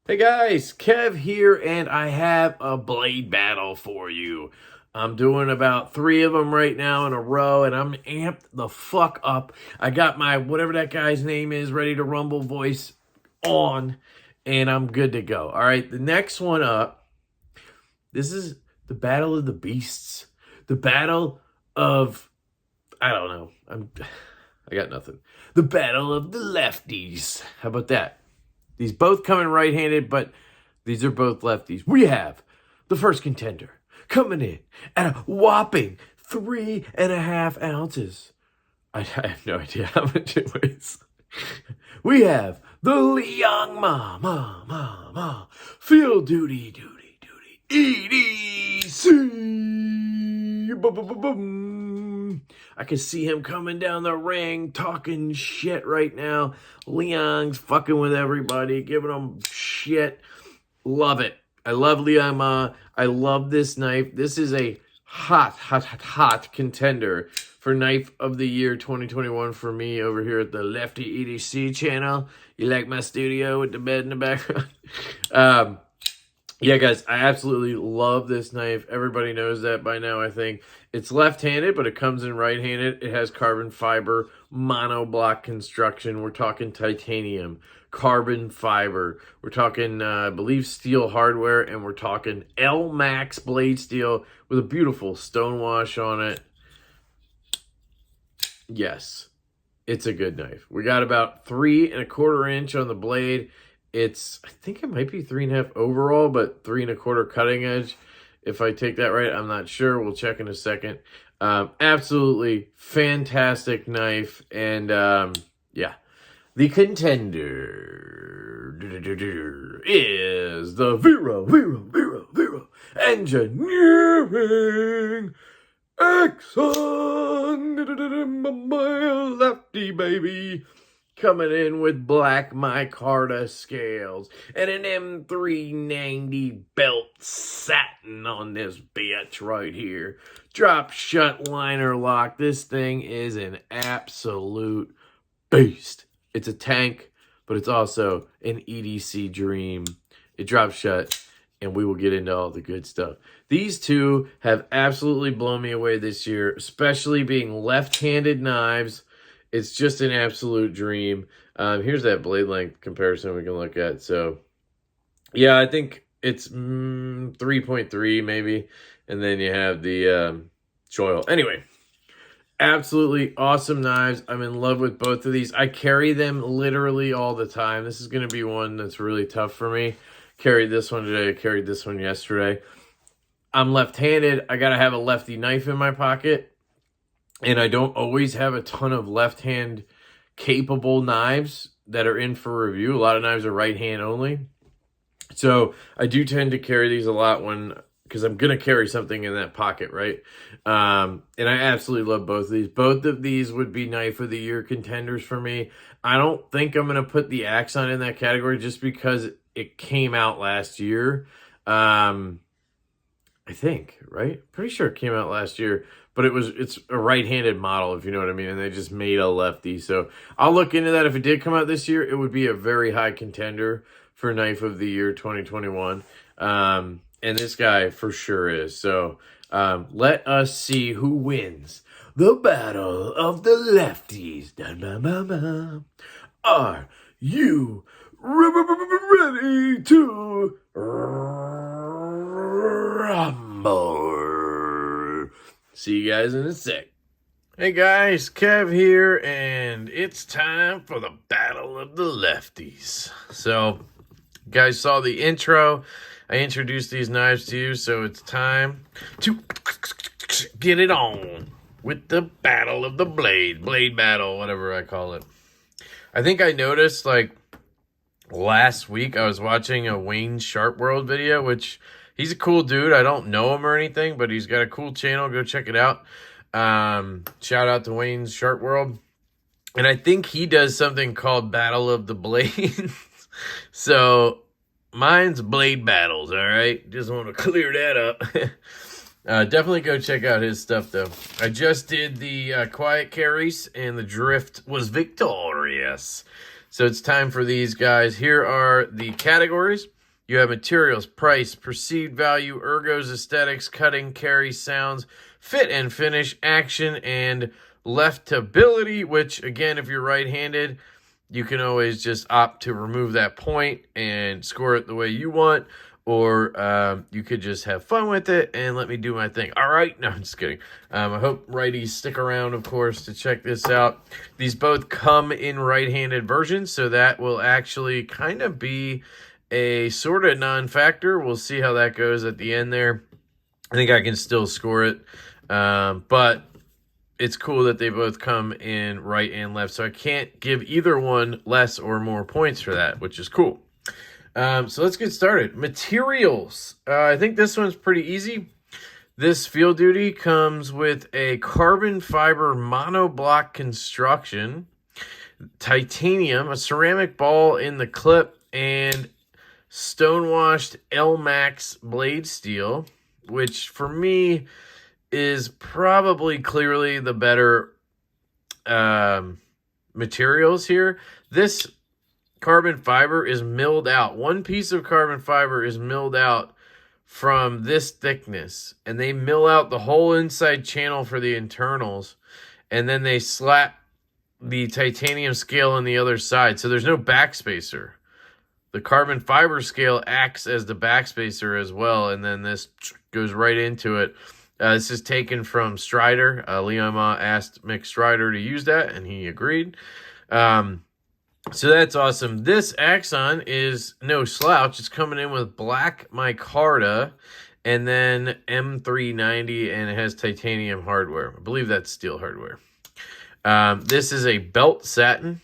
Hey guys, Kev here, and I have a blade battle for you. I'm doing about 3 of them right now in a row, and I'm amped the fuck up. I got my, whatever that guy's name is, ready to rumble voice on, and I'm good to go. All right, the next one up, this is the Battle of the Beasts. The Battle of, I don't know, I got nothing. The Battle of the Lefties. How about that? These both come in right-handed, but these are both lefties. We have the first contender coming in at a whopping 3.5 ounces. I have no idea how much it weighs. We have the Liang Ma Field Duty EDC. Boom. I can see him coming down the ring, talking shit right now. Liang's fucking with everybody, giving them shit. Love it. I love Liang Ma. I love this knife. This is a hot contender for Knife of the Year 2021 for me over here at the Lefty EDC channel. You like my studio with the bed in the background? Yeah, guys, I absolutely love this knife. Everybody knows that by now, I think. It's left-handed, but it comes in right-handed. It has carbon fiber, monoblock construction. We're talking titanium, carbon fiber. We're talking, I believe, steel hardware, and we're talking L-Max blade steel with a beautiful stonewash on it. Yes, it's a good knife. We got about 3.25 inch on the blade. It's, I think it might be 3.5 overall, but 3.25 cutting edge. If I take that right, I'm not sure. We'll check in a second. Absolutely fantastic knife. And yeah, the contender is the Vero Engineering Exxon. My lefty, baby. Coming in with black micarta scales and an M390 belt satin on this bitch right here. Drop shut liner lock. This thing is an absolute beast. It's a tank, but it's also an EDC dream. It drops shut, and we will get into all the good stuff. These two have absolutely blown me away this year, especially being left-handed knives. It's just an absolute dream. Here's that blade length comparison we can look at. So, yeah, I think it's 3.3 maybe. And then you have the choil. Anyway, absolutely awesome knives. I'm in love with both of these. I carry them literally all the time. This is going to be one that's really tough for me. Carried this one today. I carried this one yesterday. I'm left-handed. I got to have a lefty knife in my pocket. And I don't always have a ton of left-hand capable knives that are in for review. A lot of knives are right-hand only. So I do tend to carry these a lot because I'm going to carry something in that pocket, right? And I absolutely love both of these. Both of these would be Knife of the Year contenders for me. I don't think I'm going to put the Axon in that category just because it came out last year. I think, right? Pretty sure it came out last year. But it's a right-handed model, if you know what I mean, and they just made a lefty. So I'll look into that. If it did come out this year, it would be a very high contender for Knife of the Year 2021. And this guy for sure is. So let us see who wins the Battle of the Lefties. Are you ready to rumble? See you guys in a sec. Hey guys, Kev here, and it's time for the Battle of the Lefties. So, you guys saw the intro. I introduced these knives to you, so it's time to get it on with the Battle of the Blade battle, whatever I call it. I think I noticed, like, last week I was watching a Wayne Sharp World video, which... he's a cool dude. I don't know him or anything, but he's got a cool channel. Go check it out. Shout out to Wayne's Sharp World. And I think he does something called Battle of the Blades. So mine's Blade Battles, all right? Just want to clear that up. Definitely go check out his stuff, though. I just did the quiet carries, and the drift was victorious. So it's time for these guys. Here are the categories. You have materials, price, perceived value, ergos, aesthetics, cutting, carry, sounds, fit and finish, action, and leftability, which, again, if you're right-handed, you can always just opt to remove that point and score it the way you want, or you could just have fun with it and let me do my thing. All right? No, I'm just kidding. I hope righties stick around, of course, to check this out. These both come in right-handed versions, so that will actually kind of be a sort of non-factor. We'll see how that goes at the end there. I think I can still score it, but it's cool that they both come in right and left, so I can't give either one less or more points for that, which is cool. So let's get started. Materials. I think this one's pretty easy. This Field Duty comes with a carbon fiber monoblock construction, titanium, a ceramic ball in the clip, and stonewashed L-Max blade steel, which for me is probably clearly the better materials here. This carbon fiber is milled out. One piece of carbon fiber is milled out from this thickness, and they mill out the whole inside channel for the internals, and then they slap the titanium scale on the other side, so there's no backspacer. The carbon fiber scale acts as the backspacer as well, and then this goes right into it. This is taken from Strider. Leon Ma asked Mick Strider to use that, and he agreed. So that's awesome. This Axon is no slouch. It's coming in with black micarta and then M390, and it has titanium hardware. I believe that's steel hardware. This is a belt satin.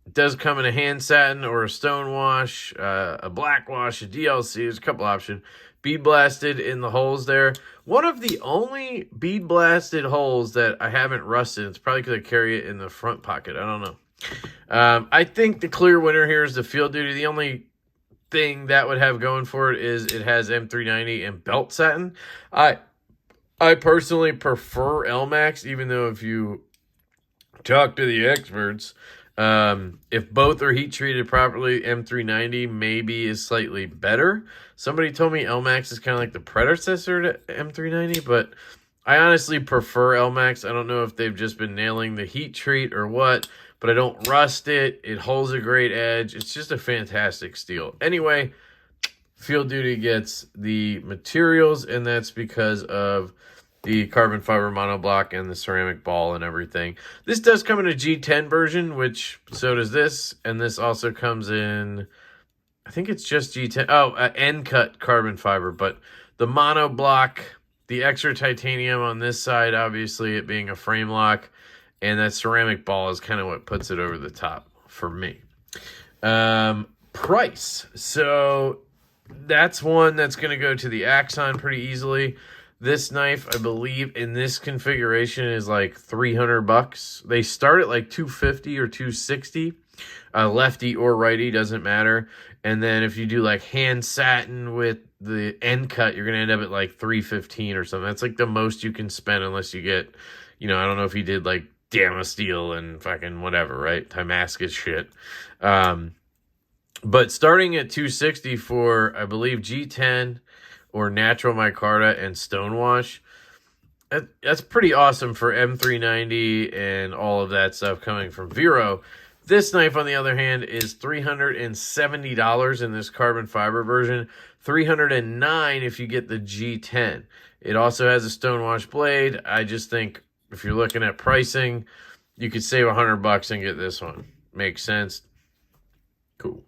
It does come in a hand satin or a stone wash, a black wash, a DLC. There's a couple options. Bead blasted in the holes there. One of the only bead blasted holes that I haven't rusted. It's probably because I carry it in the front pocket. I don't know. I think the clear winner here is the Field Duty. The only thing that would have going for it is it has M390 and belt satin. I personally prefer L-Max, even though if you talk to the experts, if both are heat treated properly, M390 maybe is slightly better. Somebody told me L-Max is kind of like the predecessor to M390, but I honestly prefer L-Max. I don't know if they've just been nailing the heat treat or what, but I don't rust it. It holds a great edge. It's just a fantastic steel. Anyway, Field Duty gets the materials, and that's because of the carbon fiber monoblock and the ceramic ball and everything. This does come in a G10 version, which so does this, and this also comes in, I think it's just G10. Oh, end-cut carbon fiber, but the monoblock, the extra titanium on this side, obviously it being a frame lock, and that ceramic ball is kind of what puts it over the top for me. Price. So that's one that's going to go to the Axon pretty easily. This knife, I believe, in this configuration is like $300. They start at like $250 or $260. Lefty or righty, doesn't matter. And then if you do like hand satin with the end cut, you're going to end up at like $315 or something. That's like the most you can spend unless you get, I don't know if you did like Dama Steel and fucking whatever, right? Damascus shit. But starting at $260 for, I believe, G10 or natural micarta and stonewash, that's pretty awesome for M390 and all of that stuff coming from Vero. This knife, on the other hand, is $370 in this carbon fiber version, $309 if you get the G10. It also has a stonewash blade. I just think if you're looking at pricing, you could save $100 and get this one. Makes sense. Cool.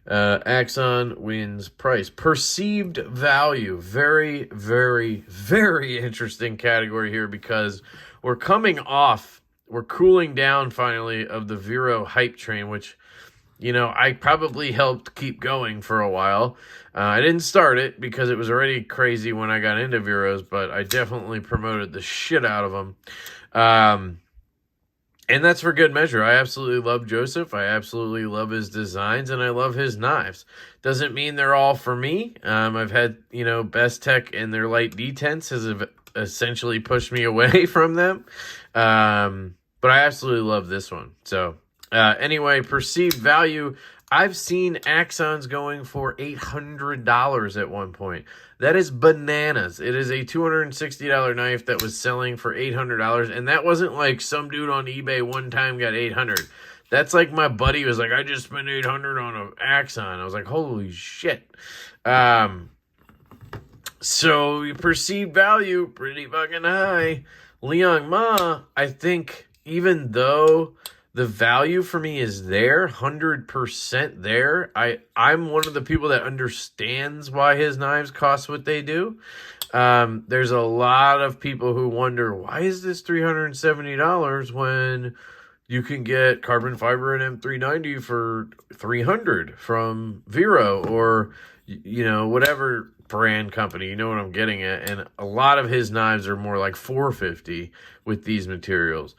Axon wins price. Perceived value. Very, very, very interesting category here because we're cooling down finally of the Vero hype train, which, I probably helped keep going for a while. I didn't start it because it was already crazy when I got into Veros, but I definitely promoted the shit out of them. And that's for good measure. I absolutely love Joseph. I absolutely love his designs, and I love his knives. Doesn't mean they're all for me. I've had, Best Tech and their light detents has essentially pushed me away from them. But I absolutely love this one. So Anyway, perceived value. I've seen Axons going for $800 at one point. That is bananas. It is a $260 knife that was selling for $800, and that wasn't like some dude on eBay one time got 800. That's like my buddy was like, I just spent 800 on an Axon. I was like, holy shit. So perceived value, pretty fucking high. Liang Ma, I think, even though the value for me is there, 100% there, I'm one of the people that understands why his knives cost what they do. There's a lot of people who wonder, why is this $370 when you can get carbon fiber and M390 for $300 from Vero or, you know, whatever brand company, you know what I'm getting at. And a lot of his knives are more like $450 with these materials.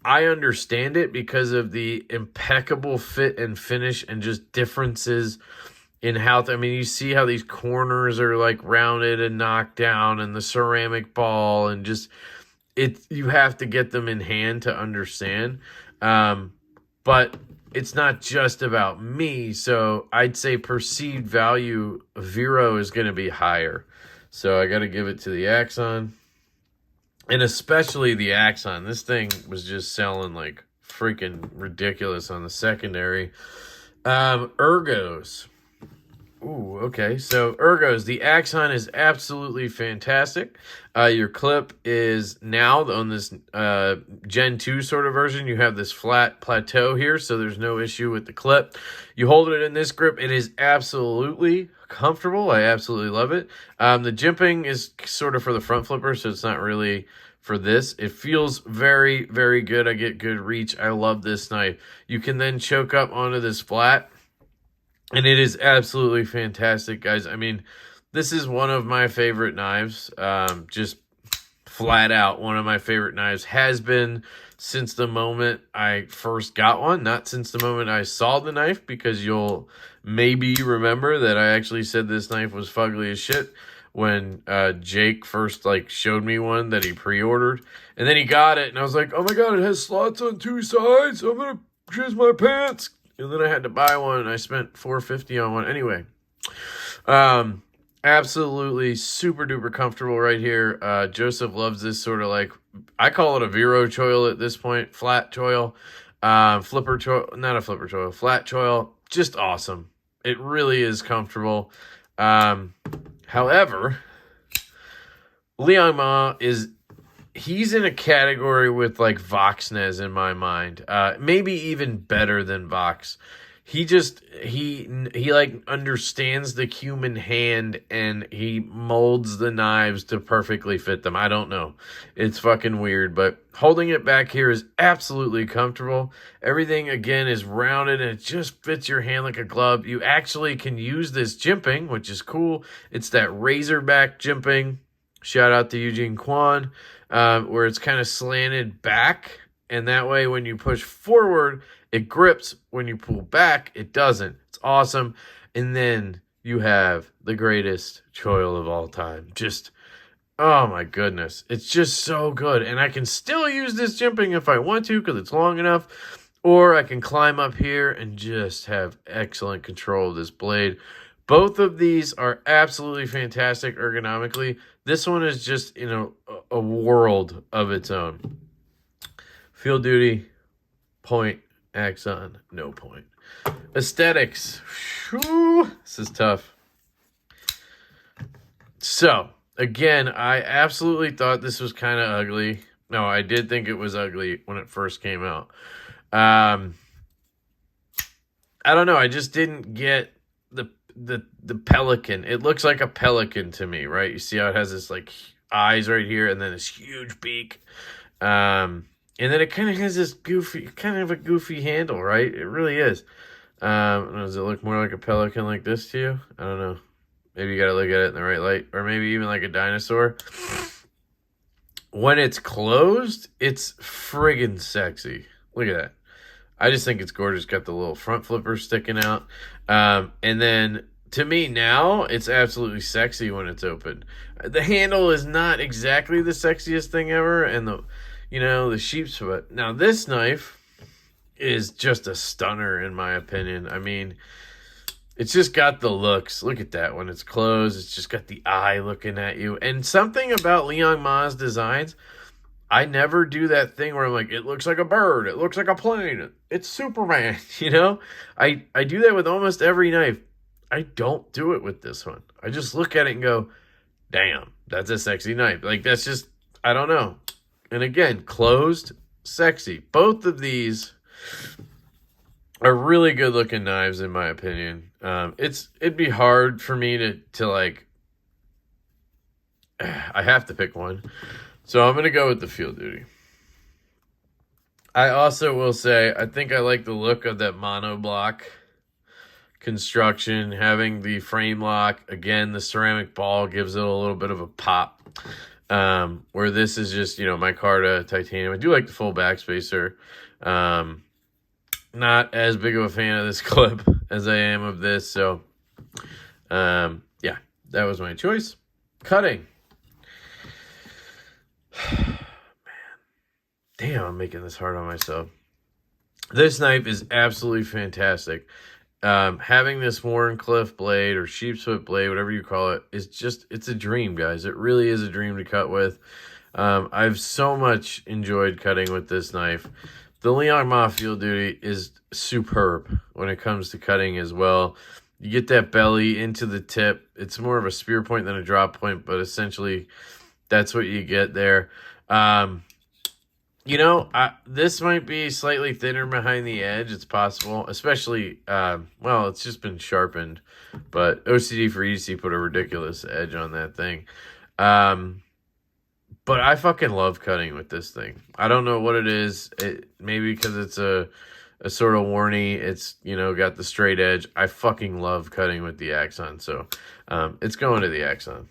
I understand it because of the impeccable fit and finish and just differences in how, I mean, you see how these corners are like rounded and knocked down and the ceramic ball and just, you have to get them in hand to understand. But it's not just about me. So I'd say perceived value, Vero is going to be higher. So I got to give it to the Axon. And especially the Axon. This thing was just selling like freaking ridiculous on the secondary. Ergos. Ooh, okay. So Ergos, the Axon is absolutely fantastic. Your clip is now on this Gen 2 sort of version. You have this flat plateau here, so there's no issue with the clip. You hold it in this grip. It is absolutely comfortable. I absolutely love it. The jimping is sort of for the front flipper, so it's not really for this. It feels very, very good. I get good reach. I love this knife. You can then choke up onto this flat, and it is absolutely fantastic, guys. I mean, this is one of my favorite knives. Just flat out one of my favorite knives. Has been since the moment I first got one. Not since the moment I saw the knife, because you'll maybe remember that I actually said this knife was fugly as shit when Jake first like showed me one that he pre-ordered. And then he got it, and I was like, oh my god, it has slots on two sides. I'm going to jizz my pants. And then I had to buy one, and I spent $450 on one. Anyway, absolutely super duper comfortable right here. Joseph loves this sort of like, I call it a Vero choil at this point, flat choil, flipper choil, not a flipper choil, flat choil. Just awesome. It really is comfortable. However, Liang Ma he's in a category with like Voxnez in my mind. Maybe even better than Vox. He like understands the human hand, and he molds the knives to perfectly fit them. I don't know. It's fucking weird, but holding it back here is absolutely comfortable. Everything again is rounded, and it just fits your hand like a glove. You actually can use this jimping, which is cool. It's that razorback jimping. Shout out to Eugene Kwan. Where it's kind of slanted back, and that way when you push forward, it grips. When you pull back, it doesn't. It's awesome. And then you have the greatest choil of all time. Just, oh my goodness. It's just so good. And I can still use this jimping if I want to, because it's long enough. Or I can climb up here and just have excellent control of this blade. Both of these are absolutely fantastic ergonomically. This one is just in a world of its own. Field duty, point, Axon, no point. Aesthetics. Whew, this is tough. So, again, I absolutely thought this was kind of ugly. No, I did think it was ugly when it first came out. I don't know. I just didn't get the pelican. It looks like a pelican to me, right? You see how it has this like eyes right here, and then this huge beak, and then it kind of has this a goofy handle, right? It really is. Does it look more like a pelican like this to you? I don't know. Maybe you gotta look at it in the right light, or maybe even like a dinosaur. When it's closed, it's friggin' sexy. Look at that. I just think it's gorgeous. Got the little front flipper sticking out. And then, to me now, it's absolutely sexy when it's open. The handle is not exactly the sexiest thing ever. And the sheep's foot. Now, this knife is just a stunner in my opinion. I mean, it's just got the looks. Look at that when it's closed. It's just got the eye looking at you. And something about Liang Ma's designs, I never do that thing where I'm like, it looks like a bird. It looks like a plane. It's Superman, you know? I do that with almost every knife. I don't do it with this one. I just look at it and go, damn, that's a sexy knife. Like, that's just, I don't know. And again, closed, sexy. Both of these are really good looking knives in my opinion. It'd be hard for me to like, I have to pick one. So I'm going to go with the Field Duty. I also will say, I think I like the look of that monoblock construction, having the frame lock. Again, the ceramic ball gives it a little bit of a pop. Where this is just, you know, micarta titanium. I do like the full backspacer. Not as big of a fan of this clip as I am of this. So, yeah, that was my choice. Cutting. Man. Damn, I'm making this hard on myself. This knife is absolutely fantastic. Having this Wharncliffe blade or sheepsfoot blade, whatever you call it, is just, it's a dream, guys. It really is a dream to cut with. I've so much enjoyed cutting with this knife. The Liang Ma Field Duty is superb when it comes to cutting as well. You get that belly into the tip. It's more of a spear point than a drop point, but essentially that's what you get there. You know, this might be slightly thinner behind the edge. It's possible, especially, well, it's just been sharpened. But OCD for EDC put a ridiculous edge on that thing. But I fucking love cutting with this thing. I don't know what it is. Maybe because it's a sort of warny. It's, you know, got the straight edge. I fucking love cutting with the Axon. So it's going to the Axon.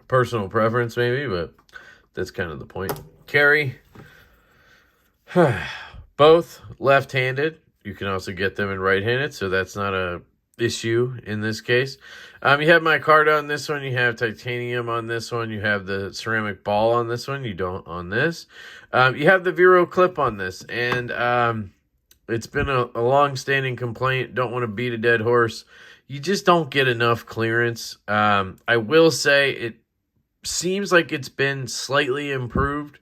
Personal preference maybe, but that's kind of the point. Carry. Both left-handed. You can also get them in right-handed, so that's not a issue in this case. You have micarta on this one. You have titanium on this one. You have the ceramic ball on this one. You don't on this. You have the Vero clip on this. And it's been a long-standing complaint. Don't want to beat a dead horse. You just don't get enough clearance. I will say it seems like it's been slightly improved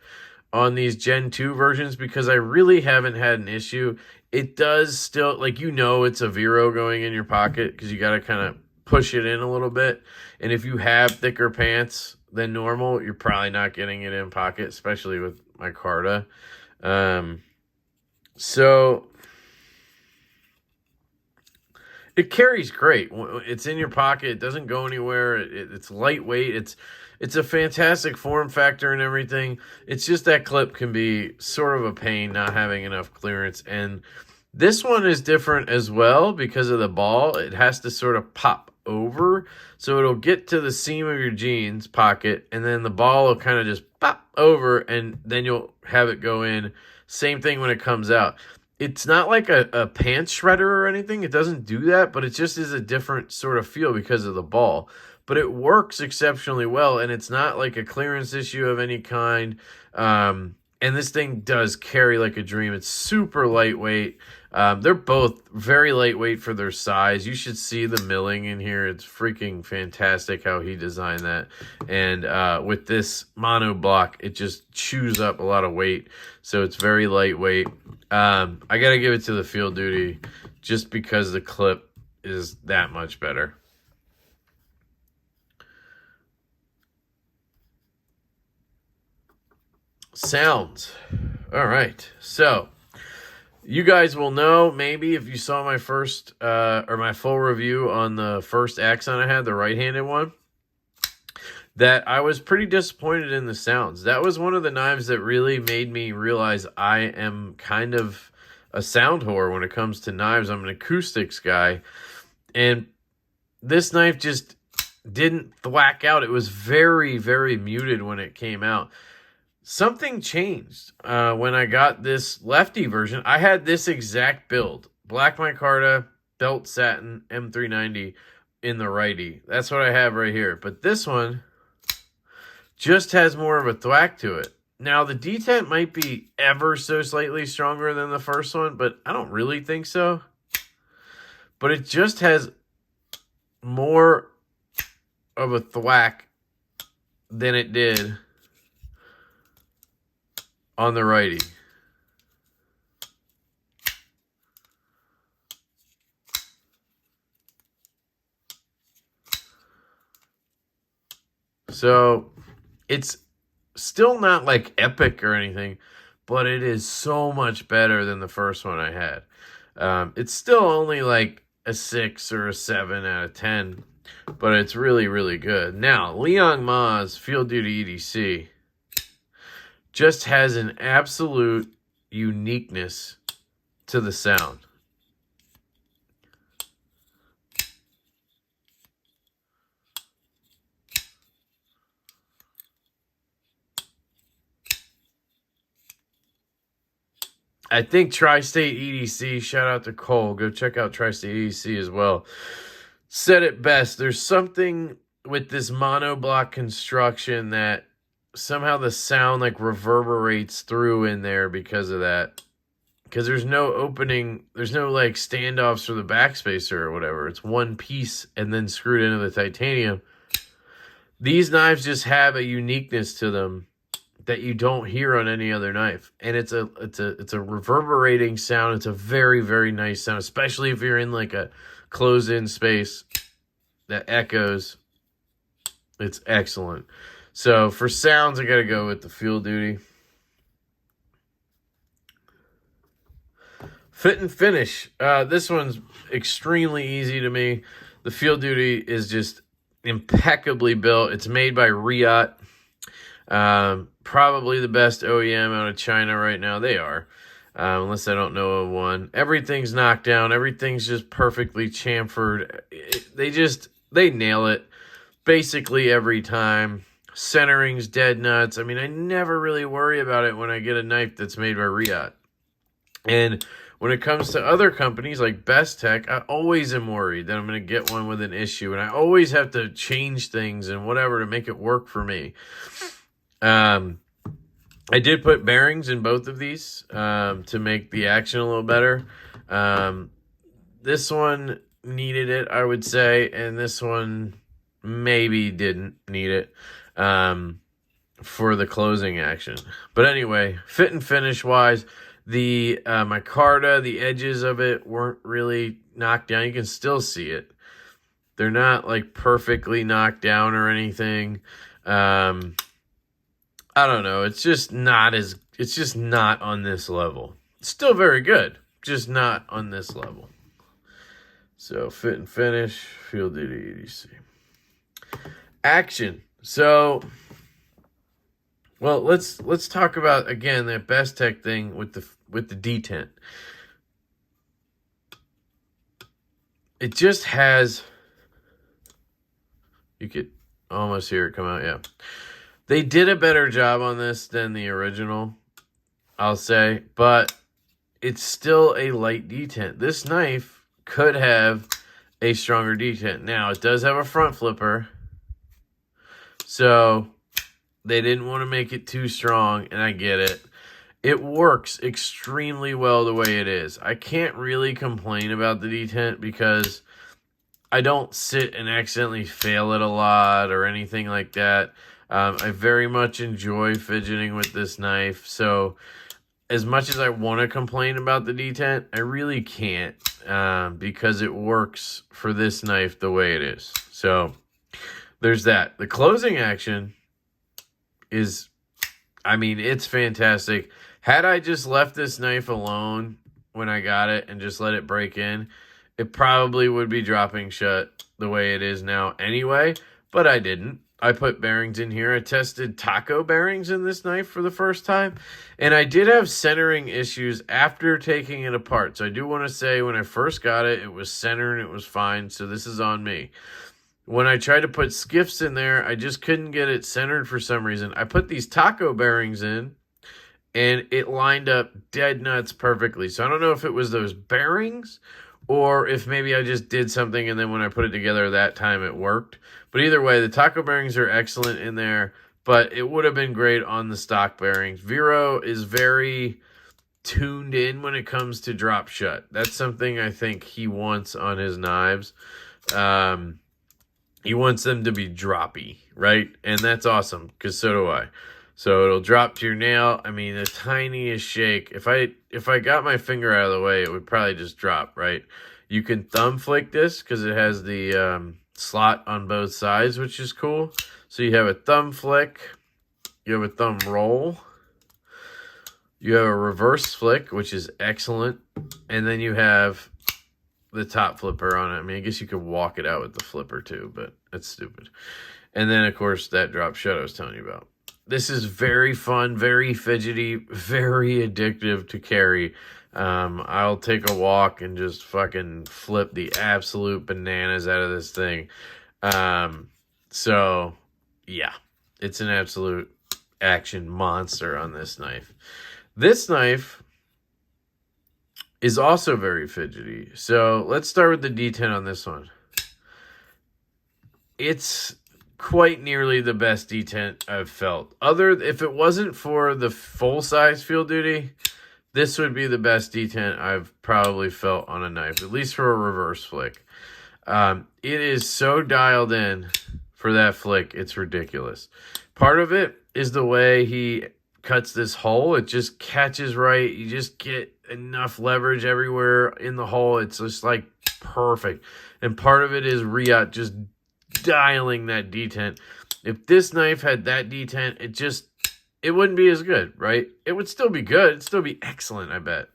on these Gen 2 versions because I really haven't had an issue. It does still, like, you know, it's a Vero going in your pocket because you got to kind of push it in a little bit. And if you have thicker pants than normal, you're probably not getting it in pocket, especially with micarta. So it carries great. It's in your pocket. It doesn't go anywhere. It's lightweight. It's a fantastic form factor and everything. It's just that clip can be sort of a pain not having enough clearance. And this one is different as well because of the ball. It has to sort of pop over. So it'll get to the seam of your jeans pocket and then the ball will kind of just pop over and then you'll have it go in. Same thing when it comes out. It's not like a pants shredder or anything. It doesn't do that, but it just is a different sort of feel because of the ball. But it works exceptionally well, and it's not like a clearance issue of any kind. And this thing does carry like a dream. It's super lightweight. They're both very lightweight for their size. You should see the milling in here. It's freaking fantastic how he designed that. And with this mono block, it just chews up a lot of weight. So it's very lightweight. I got to give it to the Field Duty just because the clip is that much better. Sounds. All right. So you guys will know, maybe if you saw my first or my full review on the first Axon I had, the right-handed one, that I was pretty disappointed in the sounds. That was one of the knives that really made me realize I am kind of a sound whore when it comes to knives. I'm an acoustics guy. And this knife just didn't thwack out. It was very, very muted when it came out. Something changed when I got this lefty version. I had this exact build. Black micarta, belt satin, M390 in the righty. That's what I have right here. But this one just has more of a thwack to it. Now, the detent might be ever so slightly stronger than the first one, but I don't really think so. But it just has more of a thwack than it did on the righty. So it's still not like epic or anything, but it is so much better than the first one I had. It's still only like a 6 or a 7 out of 10, but it's really, really good. Now, Liang Ma's Field Duty EDC just has an absolute uniqueness to the sound. I think Tri-State EDC, shout out to Cole, go check out Tri-State EDC as well, said it best. There's something with this monoblock construction that somehow the sound like reverberates through in there because of that. Because there's no opening, there's no like standoffs for the backspacer or whatever. It's one piece and then screwed into the titanium. These knives just have a uniqueness to them that you don't hear on any other knife, and it's a reverberating sound. It's a very, very nice sound, especially if you're in like a closed-in space that echoes. It's excellent. So for sounds, I gotta go with the Field Duty. Fit and finish. This one's extremely easy to me. The Field Duty is just impeccably built. It's made by Riot. Probably the best OEM out of China right now. They are, unless I don't know of one. Everything's knocked down. Everything's just perfectly chamfered. They nail it basically every time. Centering's dead nuts. I mean, I never really worry about it when I get a knife that's made by Riot. And when it comes to other companies like Best Tech, I always am worried that I'm going to get one with an issue. And I always have to change things and whatever to make it work for me. I did put bearings in both of these to make the action a little better. This one needed it, I would say, and this one maybe didn't need it for the closing action. But anyway, fit and finish wise, the micarta, the edges of it weren't really knocked down. You can still see it. They're not like perfectly knocked down or anything. I don't know. It's just not on this level. It's still very good, just not on this level. So fit and finish, Field Duty EDC. Action. So, well, let's talk about again that Best Tech thing with the detent. It just has. You could almost hear it come out. Yeah. They did a better job on this than the original, I'll say, but it's still a light detent. This knife could have a stronger detent. Now, it does have a front flipper, so they didn't want to make it too strong, and I get it. It works extremely well the way it is. I can't really complain about the detent because I don't sit and accidentally fail it a lot or anything like that. I very much enjoy fidgeting with this knife. So as much as I want to complain about the detent, I really can't because it works for this knife the way it is. So there's that. The closing action is, I mean, it's fantastic. Had I just left this knife alone when I got it and just let it break in, it probably would be dropping shut the way it is now anyway, but I didn't. I put bearings in here. I tested taco bearings in this knife for the first time, and I did have centering issues after taking it apart. So I do want to say when I first got it, it was centered and it was fine, so this is on me. When I tried to put skiffs in there, I just couldn't get it centered for some reason. I put these taco bearings in, and it lined up dead nuts perfectly. So I don't know if it was those bearings or if maybe I just did something and then when I put it together that time it worked. But either way, the taco bearings are excellent in there. but it would have been great on the stock bearings. Vero is very tuned in when it comes to drop shut. That's something I think he wants on his knives. He wants them to be droppy, right? And that's awesome, because so do I. So it'll drop to your nail. I mean, the tiniest shake. If I got my finger out of the way, it would probably just drop, right? You can thumb flick this because it has the slot on both sides, which is cool. So you have a thumb flick, you have a thumb roll, you have a reverse flick, which is excellent, and then you have the top flipper on it. I mean, I guess you could walk it out with the flipper too, but it's stupid. And then, of course, that drop shut I was telling you about. This is very fun, very fidgety, very addictive to carry. I'll take a walk and just fucking flip the absolute bananas out of this thing. So, yeah, it's an absolute action monster on this knife. This knife is also very fidgety. So let's start with the D10 on this one. It's quite nearly the best D10 I've felt. If it wasn't for the full-size field duty, this would be the best D10 I've probably felt on a knife, at least for a reverse flick. It is so dialed in for that flick, it's ridiculous. Part of it is the way he cuts this hole. It just catches right. You just get enough leverage everywhere in the hole. It's just like perfect. And part of it is Riot just dialing that detent. If this knife had that detent, it wouldn't be as good, right? It would still be good. It'd still be excellent, I bet.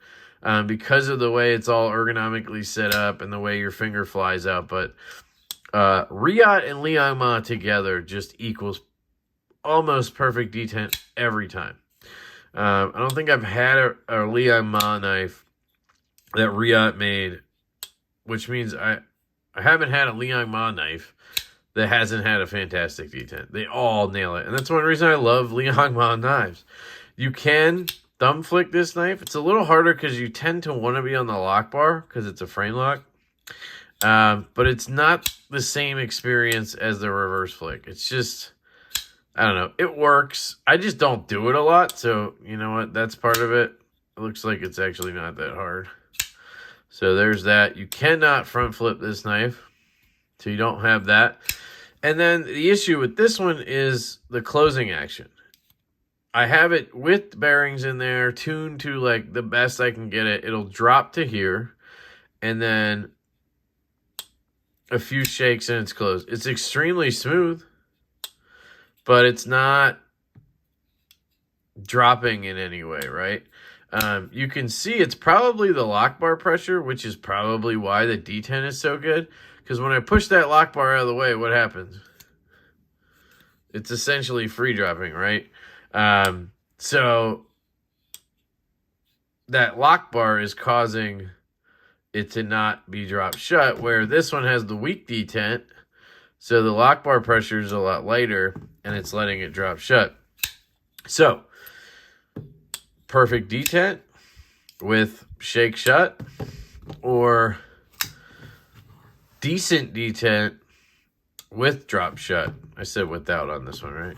Because of the way it's all ergonomically set up and the way your finger flies out. But Riot and Liang Ma together just equals almost perfect detent every time. I don't think I've had a Liang Ma knife that Riot made, which means I haven't had a Liang Ma knife that hasn't had a fantastic detent. They all nail it. And that's one reason I love Liang Ma knives. You can thumb flick this knife. It's a little harder because you tend to want to be on the lock bar because it's a frame lock. But it's not the same experience as the reverse flick. It's just, I don't know. It works. I just don't do it a lot. So, you know what? That's part of it. It looks like it's actually not that hard. So there's that. You cannot front flip this knife. So you don't have that. And then the issue with this one is the closing action. I have it with bearings in there, tuned to like the best I can get it. It'll drop to here. And then a few shakes and it's closed. It's extremely smooth, but it's not dropping in any way, right? You can see it's probably the lock bar pressure, which is probably why the D10 is so good. Because when I push that lock bar out of the way, what happens? It's essentially free dropping, right? So that lock bar is causing it to not be dropped shut, where this one has the weak detent, so the lock bar pressure is a lot lighter, and it's letting it drop shut. So, perfect detent with shake shut, or decent detent with drop shut. I said without on this one, right?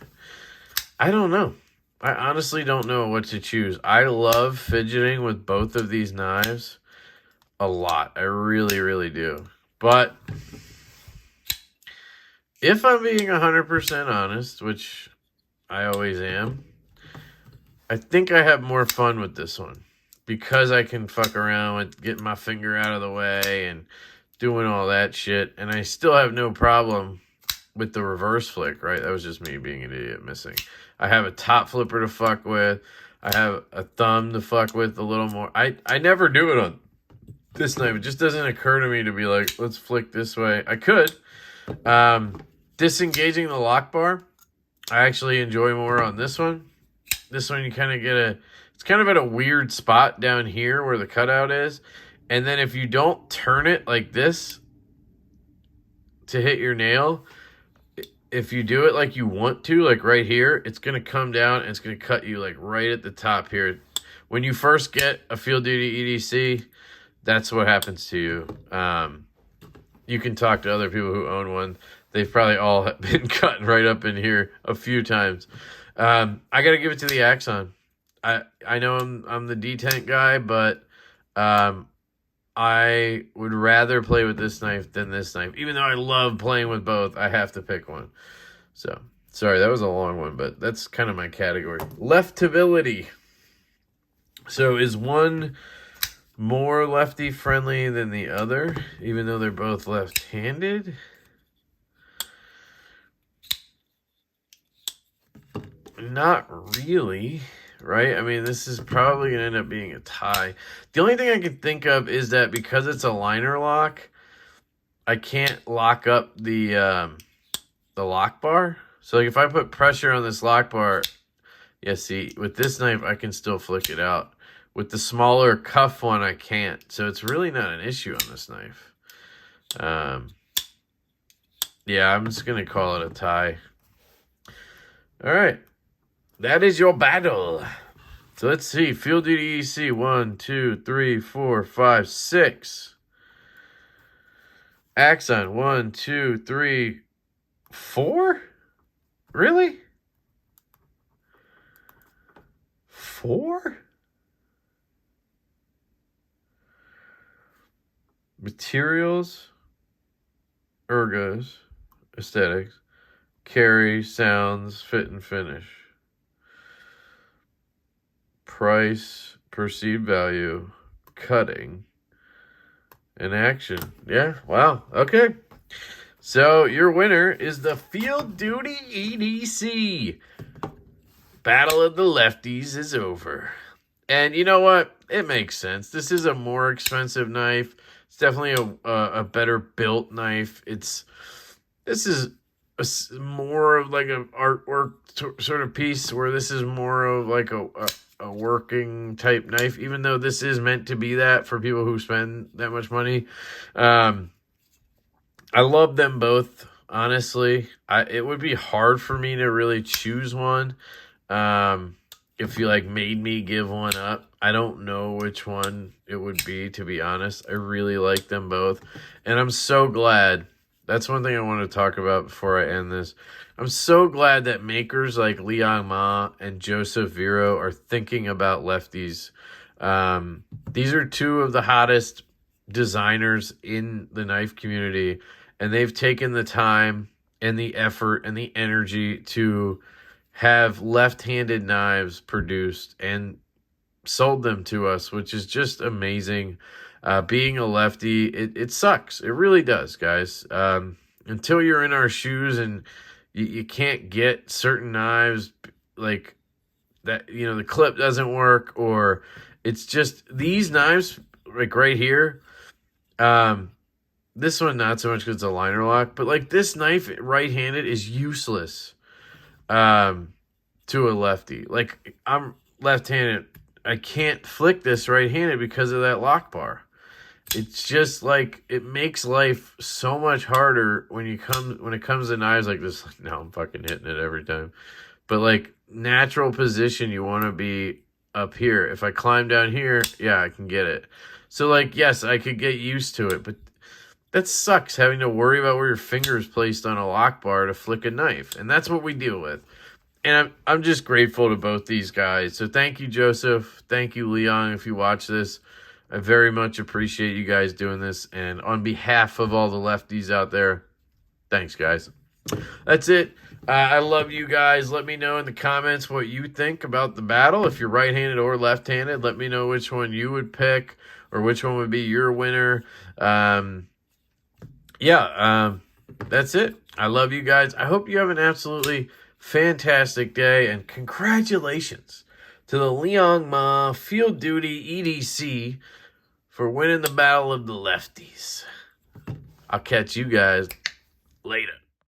I don't know. I honestly don't know what to choose. I love fidgeting with both of these knives a lot. I really, really do. But if I'm being 100% honest, which I always am, I think I have more fun with this one because I can fuck around with getting my finger out of the way and doing all that shit. And I still have no problem with the reverse flick, right? That was just me being an idiot missing. I have a top flipper to fuck with. I have a thumb to fuck with a little more. I never do it on this knife. It just doesn't occur to me to be like, let's flick this way. I could. Disengaging the lock bar, I actually enjoy more on this one. This one you kind of get it's kind of at a weird spot down here where the cutout is. And then if you don't turn it like this to hit your nail, if you do it like you want to, like right here, it's going to come down and it's going to cut you like right at the top here. When you first get a field duty EDC, that's what happens to you. You can talk to other people who own one. they've probably all been cut right up in here a few times. I got to give it to the Axon. I know I'm the detent guy, but I would rather play with this knife than this knife. Even though I love playing with both, I have to pick one. So, sorry, that was a long one, but that's kind of my category. Leftability. So, is one more lefty friendly than the other, even though they're both left-handed? Not really, right? I mean, this is probably going to end up being a tie. The only thing I can think of is that because it's a liner lock, I can't lock up the lock bar. So, like, if I put pressure on this lock bar, yeah, see, with this knife, I can still flick it out. With the smaller cuff one, I can't. So, it's really not an issue on this knife. Yeah, I'm just going to call it a tie. All right. That is your battle. So let's see. Field duty EDC. 1, 2, 3, 4, 5, 6. Axon. 1, 2, 3, 4? Really? 4? Materials. Ergos. Aesthetics. Carry. Sounds. Fit and finish. Price, perceived value, cutting, and action. Yeah, wow. Okay. So your winner is the Field Duty EDC. Battle of the Lefties is over. And you know what? It makes sense. This is a more expensive knife. It's definitely a better built knife. This is more of like an artwork sort of piece, where this is more of like a working type knife, even though this is meant to be that for people who spend that much money. I love them both, honestly. It would be hard for me to really choose one. If you like made me give one up, I don't know which one it would be, to be honest. I really like them both, and I'm so glad. That's one thing I want to talk about before I end this. I'm so glad that makers like Liang Ma and Joseph Vero are thinking about lefties. These are two of the hottest designers in the knife community, and they've taken the time and the effort and the energy to have left-handed knives produced and sold them to us, which is just amazing. Being a lefty, it sucks. It really does, guys. Until you're in our shoes and you can't get certain knives like that, you know, the clip doesn't work, or it's just these knives like right here. This one, not so much because it's a liner lock, but like this knife right-handed is useless to a lefty. Like, I'm left-handed. I can't flick this right-handed because of that lock bar. It's just like, it makes life so much harder when it comes to knives like this. Now I'm fucking hitting it every time. But like, natural position, you want to be up here. If I climb down here, yeah, I can get it. So like, yes, I could get used to it, but that sucks, having to worry about where your finger is placed on a lock bar to flick a knife. And that's what we deal with. And I'm just grateful to both these guys. So thank you, Joseph. Thank you, Leon, if you watch this. I very much appreciate you guys doing this. And on behalf of all the lefties out there, thanks, guys. That's it. I love you guys. Let me know in the comments what you think about the battle. If you're right-handed or left-handed, let me know which one you would pick or which one would be your winner. That's it. I love you guys. I hope you have an absolutely fantastic day, and congratulations to the Liang Ma Field Duty EDC for winning the Battle of the Lefties. I'll catch you guys later.